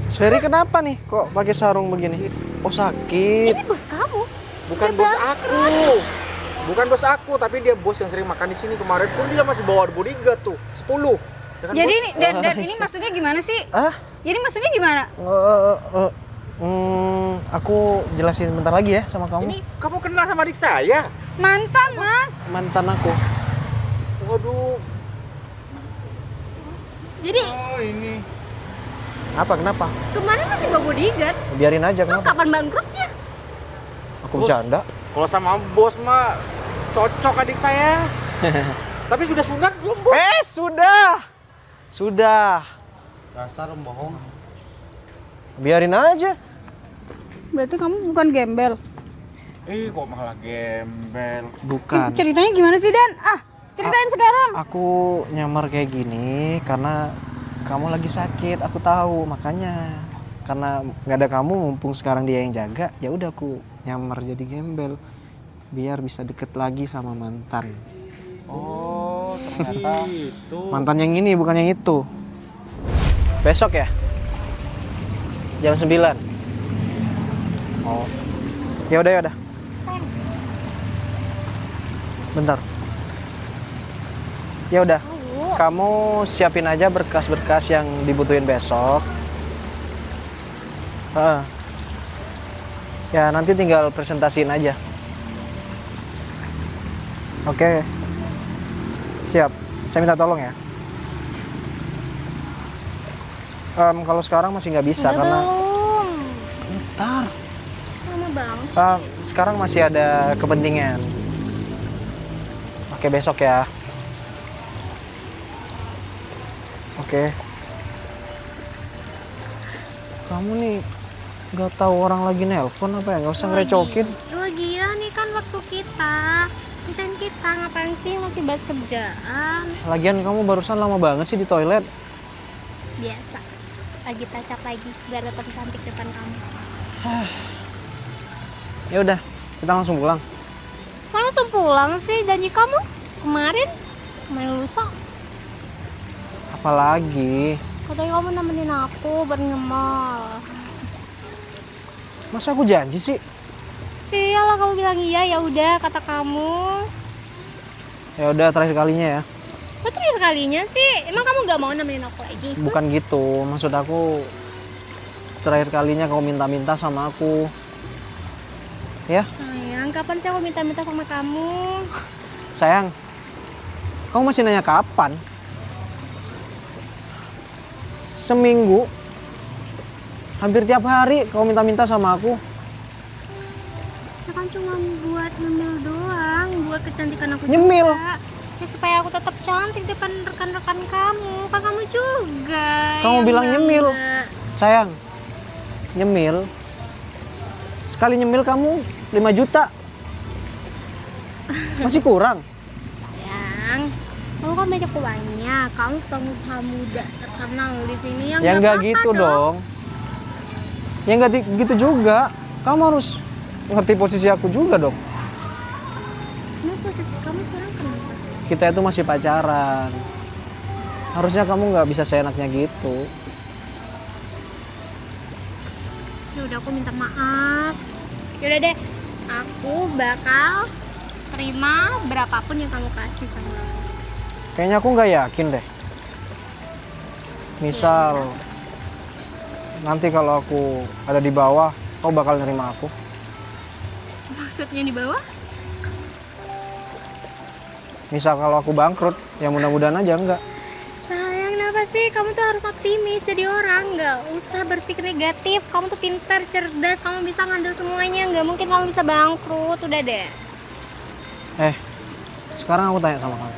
Sferi kenapa nih kok pakai sarung begini? Oh sakit. Ini bos kamu. Bukan bos aku. Bukan bos aku, tapi dia bos yang sering makan di sini kemarin pun dia masih bawa bodyguard tuh 10. Ya kan, Jadi bos? ini dan ini maksudnya gimana sih? Ah? Jadi maksudnya gimana? Aku jelasin bentar lagi ya sama kamu. Ini kamu kenal sama adik saya? Mantan Mas. Mantan aku. Waduh. Jadi Oh ini. Apa kenapa? kemarin masih bawa bodyguard. Biarin aja Terus kenapa? kapan bangkrutnya? Aku bercanda. Kalau sama bos mah cocok adik saya. Tapi sudah sunat belum bos? Sudah. Dasar bohong. Biarin aja. Berarti kamu bukan gembel. Kok malah gembel. Bukan. Ceritanya gimana sih Dan? Ceritain sekarang. Aku nyamar kayak gini karena kamu lagi sakit. Aku tahu makanya. Karena nggak ada kamu, mumpung sekarang dia yang jaga, ya udah aku nyamar jadi gembel biar bisa deket lagi sama mantan. Oh, ternyata itu. Mantan yang ini bukan yang itu. Besok ya? Jam 9. Oh. Ya udah. Bentar. Ya udah. Kamu siapin aja berkas-berkas yang dibutuhin besok. Ya nanti tinggal presentasiin aja. Oke. Siap. Saya minta tolong ya. Kalau sekarang masih nggak bisa karena Belum. ntar. Lama banget. Sekarang masih ada kepentingan. Oke besok ya. Oke. Kamu nih nggak tahu orang lagi nelpon apa ya? Nggak usah ngerecokin. Lagian nih kan waktu kita. Konten kita ngapain sih masih bahas kerjaan? Lagian kamu barusan lama banget sih di toilet. Biasa. Lagi touch up lagi biar tetap cantik depan kamu. Ya udah, kita langsung pulang. Kok langsung pulang sih? Janji kamu kemarin lusa. Apalagi? Katanya kamu nemenin aku buat nge-mall. Masa aku janji sih? Iyalah kamu bilang iya, ya udah kata kamu. Ya udah terakhir kalinya ya. Kok terakhir kalinya sih? Emang kamu gak mau nemenin aku lagi? Bukan gitu, maksud aku terakhir kalinya kamu minta-minta sama aku. Ya, Sayang, kapan sih aku minta-minta sama kamu? sayang. Kamu masih nanya kapan? Seminggu. Hampir tiap hari kamu minta-minta sama aku. Ya kan cuma buat nyemil doang, buat kecantikan aku Nyemil? juga. Ya supaya aku tetap cantik depan rekan-rekan kamu. Kan kamu juga. Kamu yang bilang nyemil. bangga. Sayang, nyemil. Sekali nyemil kamu 5 juta. Masih kurang. Sayang, kamu kan banyak uangnya. Kamu pengusaha muda terkenal di sini yang Ya nggak apa-apa gitu dong. Ya nggak gitu juga. Kamu harus ngerti posisi aku juga dong. Ini posisi kamu sekarang kenapa? Kita itu masih pacaran. Harusnya kamu nggak bisa seenaknya gitu. Ya udah, aku minta maaf. Yaudah deh, aku bakal terima berapapun yang kamu kasih sama aku. Kayaknya aku nggak yakin deh. Misal nanti kalau aku ada di bawah, kau bakal nerima aku. Maksudnya di bawah? Misal kalau aku bangkrut, ya mudah-mudahan aja enggak. Sayang, kenapa sih? Kamu tuh harus optimis jadi orang. Nggak usah berpikir negatif. Kamu tuh pintar, cerdas. Kamu bisa ngambil semuanya. Nggak mungkin kamu bisa bangkrut. Udah deh. Sekarang aku tanya sama kamu.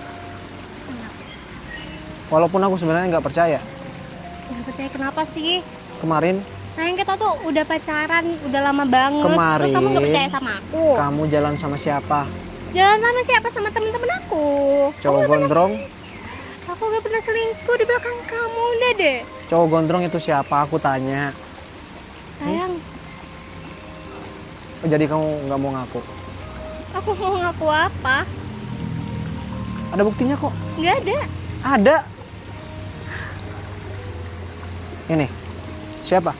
Walaupun aku sebenarnya nggak percaya. Nggak percaya kenapa sih? Kemarin Sayang, kita tuh udah pacaran, udah lama banget. Kemarin. Terus kamu nggak percaya sama aku? kamu jalan sama siapa? Jalan sama siapa? Sama temen-temen aku. Kamu Cowok nggak pernah gondrong? Aku gak pernah selingkuh di belakang kamu, udah deh. Cowok gondrong itu siapa? Aku tanya. Sayang, Oh, jadi kamu nggak mau ngaku? aku mau ngaku apa? Ada buktinya kok. Nggak ada. Ada. Ini siapa?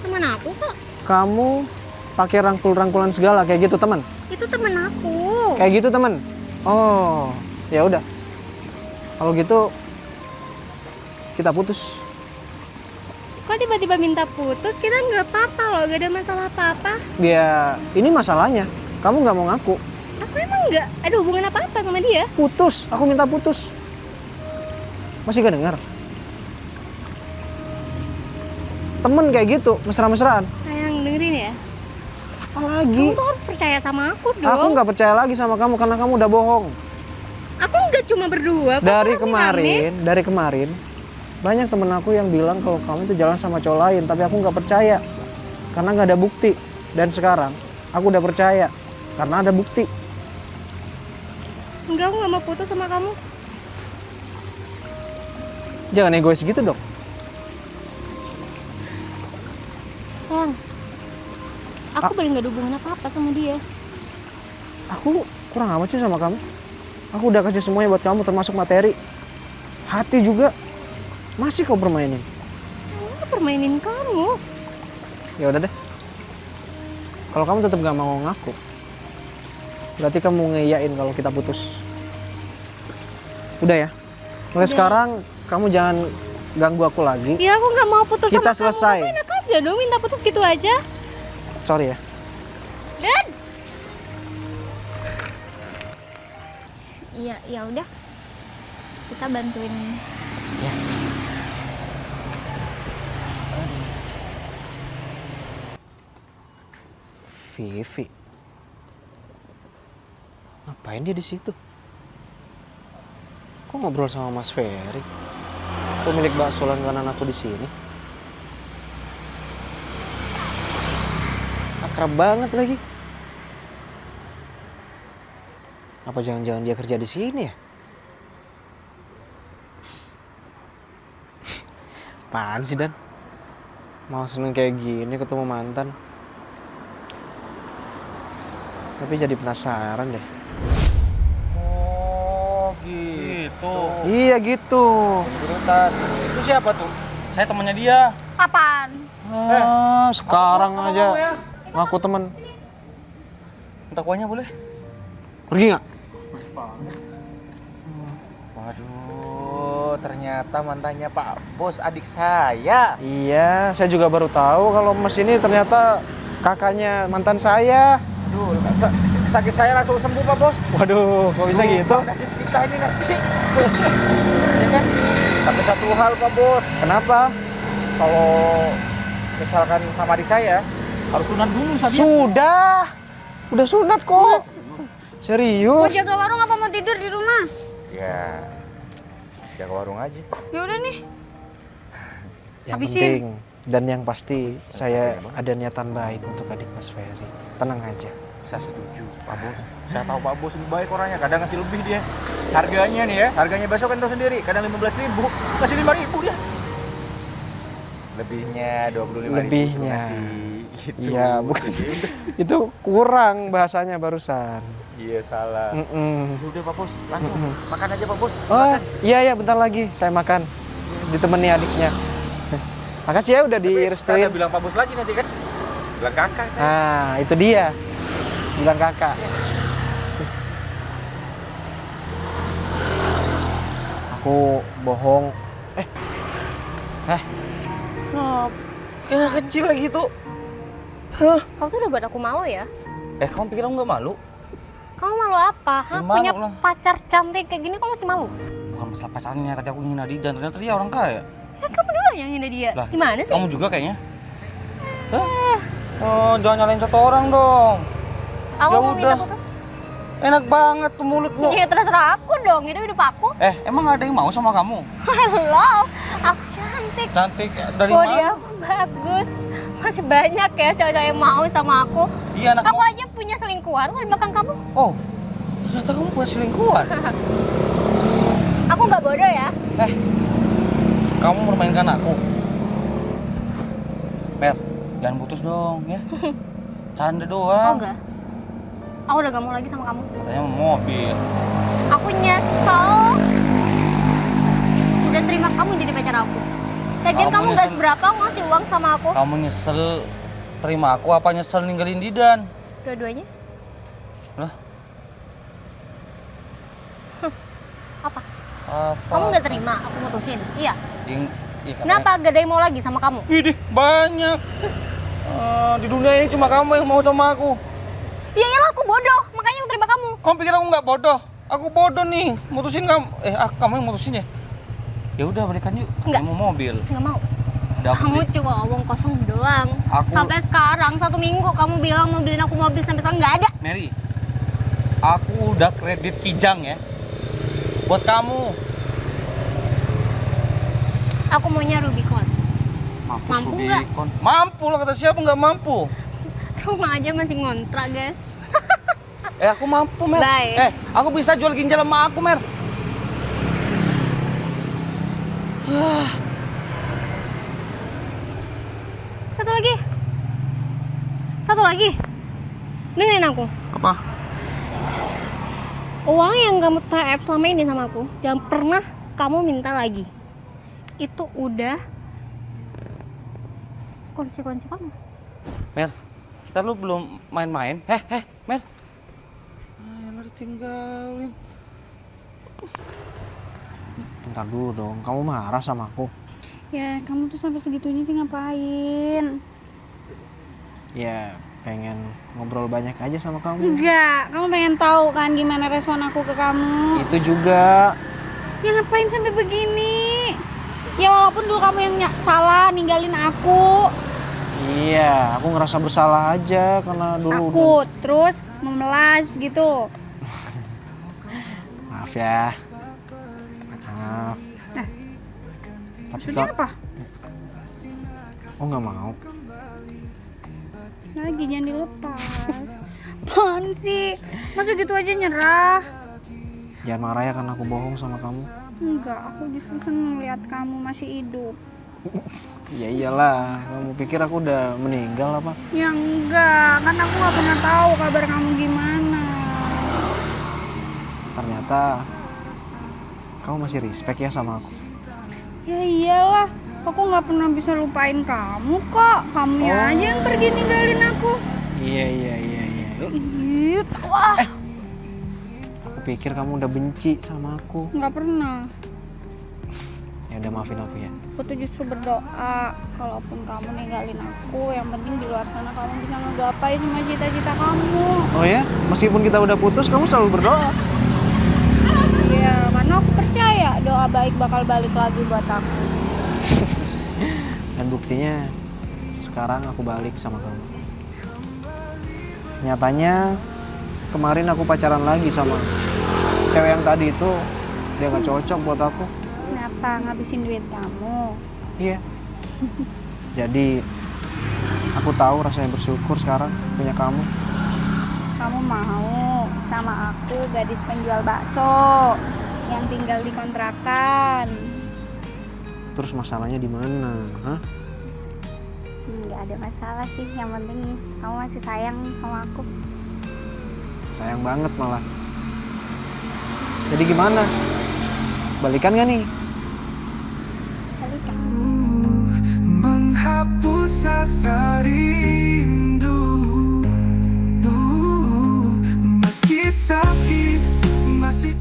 Teman aku kok. Kamu pakai rangkul-rangkulan segala kayak gitu teman? Itu temen aku. Kayak gitu teman? Oh, ya udah. Kalau gitu kita putus. Kok tiba-tiba minta putus? Kita nggak apa-apa loh, gak ada masalah apa-apa. Ya, ini masalahnya. Kamu nggak mau ngaku. Aku emang nggak ada hubungan apa-apa sama dia. Putus, aku minta putus. Masih gak dengar? Temen kayak gitu, mesra-mesraan. Sayang, dengerin ya. Apalagi? Kamu tuh harus percaya sama aku dong. Aku nggak percaya lagi sama kamu karena kamu udah bohong. Aku nggak cuma berdua. kok rame-rame. Dari kemarin, banyak temen aku yang bilang kalau kamu itu jalan sama cowok lain, tapi aku nggak percaya karena nggak ada bukti. Dan sekarang aku udah percaya karena ada bukti. Enggak, aku nggak mau putus sama kamu. Jangan egois gitu dong. Sayang, aku boleh nggak ada hubungan apa-apa sama dia. Aku kurang amat sih sama kamu. Aku udah kasih semuanya buat kamu termasuk materi. Hati juga. Masih kau permainin. Aku permainin kamu. Ya udah deh. Kalau kamu tetap gak mau ngaku, berarti kamu ngeyain kalau kita putus. Udah ya. Mulai Udah. sekarang kamu jangan ganggu aku lagi. Ya aku nggak mau putus Kita sama selesai. kamu. Kamu enak aja dong minta putus gitu aja. Sorry ya. Dan Iya, ya udah. Kita bantuin. Vivi. Ngapain dia di situ? Kok ngobrol sama Mas Ferry? Pemilik bakso langganan aku di sini. Akrab banget lagi. Apa jangan-jangan dia kerja di sini ya? Apaan sih Dan? Malah seneng kayak gini ketemu mantan. Tapi jadi penasaran deh. Oh gitu. Iya gitu. Berurutan. Itu siapa tuh? Saya temannya dia. Kapan? Sekarang Sama aja kamu ya? ngaku temen. Minta kuahnya boleh? Pergi nggak? Waduh, ternyata mantannya Pak Bos adik saya. Iya, saya juga baru tahu kalau Mas ini ternyata kakaknya mantan saya. Aduh, sakit saya langsung sembuh Pak Bos. Waduh, kok bisa gitu? Nasib kita ini nanti. Ya kan? Tapi satu hal Pak Bos, Kenapa? kalau misalkan sama adik saya, Harus sunat dulu saja. Sudah. Udah sunat kok. Mau Serius. jaga warung apa mau tidur di rumah? Ya, jaga warung aja. Ya udah nih. Yang Habisin. penting dan yang pasti saya ada niatan baik untuk adik Mas Ferry. Tenang aja. Saya setuju, Pak Bos. Saya tahu Pak Bos lebih baik orangnya. Kadang ngasih lebih dia. Harganya nih ya, harganya besok kan tahu sendiri. Kadang 15.000, kasih 5.000 dia. Lebihnya 25.000. Lebihnya. Gitu. Iya, bukan. Itu kurang bahasanya barusan. Iya, salah. Udah Pak Bos, langsung makan aja Pak Bos. Oh, iya bentar lagi saya makan. Ditemani adiknya. Makasih ya udah Saya direstuin. udah bilang Pak Bos lagi nanti kan. Bilang kakak saya. Nah, itu dia. Bilang kakak. Aku bohong. Nah, kayaknya kecil lagi tuh. Kau tuh udah buat aku malu ya. Kamu pikir aku nggak malu? Kamu malu apa? Hah? Ya, malu Punya lah. pacar cantik kayak gini kamu masih malu? Bukan masalah pacarnya, tadi aku ngina Didan, ternyata dia orang kaya. Kan kamu dulu yang hina dia. Lah, Gimana sih? Kamu juga kayaknya. Hah? Oh, jangan nyalain satu orang dong. Aku Ya mau minta udah. putus. Enak banget tuh mulutmu. Ya terserah aku dong, hidup aku. Emang ada yang mau sama kamu? Halo, aku cantik. Cantik dari Body mana? aku bagus. Masih banyak ya cowok-cowok yang mau sama aku. Iya, anak Aku aja punya selingkuhan kok di belakang kamu. Oh, ternyata kamu punya selingkuhan. Aku nggak bodoh ya. Kamu mempermainkan aku. Mer, jangan putus dong ya. Canda Oh doang. enggak. Aku udah gak mau lagi sama kamu. Katanya mau mobil. Aku nyesel udah terima kamu jadi pacar aku. Lagian Kamu kamu nggak nyesel- seberapa ngasih uang sama aku. Kamu nyesel terima aku apa nyesel ninggalin Didan? Dua-duanya. Lah, Apa? apa? Kamu nggak terima aku mutusin? Iya. Iya, Kenapa gak ada yang mau lagi sama kamu? Widih, banyak. Di dunia ini cuma kamu yang mau sama aku. Ya iyalah aku bodoh, makanya aku terima kamu. Kamu pikir aku nggak bodoh? Aku bodoh nih. Mutusin kamu. Kamu yang mutusin ya? Ya udah balikan yuk. Nggak. Kamu mobil. Nggak mau. Udah aku Kamu beli. cuma omong kosong doang. Aku- Sampai sekarang 1 minggu kamu bilang mau beliin aku mobil sampai sekarang nggak ada. Mary, aku udah kredit Kijang ya. Buat kamu. Aku maunya Rubicon. Mampu nggak? Rubicon. Mampu lah, kata siapa nggak mampu? Rumah aja masih ngontrak guys. Aku mampu, Mer. Bye. Aku bisa jual ginjal sama aku, Mer. Satu lagi. Dengerin aku. Apa? Uang yang kamu TF selama ini sama aku, jangan pernah kamu minta lagi. Itu udah konsekuensi kamu. Mer, kita lu belum main-main. Mer. Ayolah ditinggalin. Bentar dulu dong, kamu marah sama aku. Ya, kamu tuh sampai segitunya sih ngapain? Ya, pengen ngobrol banyak aja sama kamu. Enggak, kamu pengen tahu kan gimana respon aku ke kamu. Itu juga. Ya ngapain sampai begini? Ya walaupun dulu kamu yang salah ninggalin aku. Iya, aku ngerasa bersalah aja karena dulu. Takut, terus memelas gitu. Maaf ya. Maaf. Maksudnya apa? Oh nggak mau. Lagi jangan dilepas. Apaan sih? Masa gitu aja nyerah? Jangan marah ya karena aku bohong sama kamu. Enggak, aku justru seneng lihat kamu masih hidup. Ya iyalah, kamu pikir aku udah meninggal apa? Ya enggak, kan aku nggak pernah tahu kabar kamu gimana. Ternyata kamu masih respect ya sama aku. Ya iyalah, aku nggak pernah bisa lupain kamu kok. Kamunya aja yang pergi ninggalin aku. Iya. Ih, wah, Aku pikir kamu udah benci sama aku. nggak pernah. Ya udah maafin aku ya. Aku tuh justru berdoa, kalaupun kamu ninggalin aku, yang penting di luar sana kamu bisa ngegapai semua cita-cita kamu. Oh ya, meskipun kita udah putus, kamu selalu berdoa. Iya, karena aku percaya doa baik bakal balik lagi buat aku. Dan buktinya sekarang aku balik sama kamu. Nyatanya kemarin aku pacaran lagi sama cewek yang tadi itu, dia nggak cocok buat aku. Kenapa ngabisin duit kamu? Iya. Jadi aku tahu rasanya bersyukur sekarang punya kamu. Kamu mau sama aku, gadis penjual bakso yang tinggal di kontrakan? Terus masalahnya di mana? Hah? Nggak ada masalah sih, yang penting kamu masih sayang sama aku. Sayang banget malah. Jadi gimana? Balikan gak nih? Balikan. Menghapus asa rindu, meski sakit masih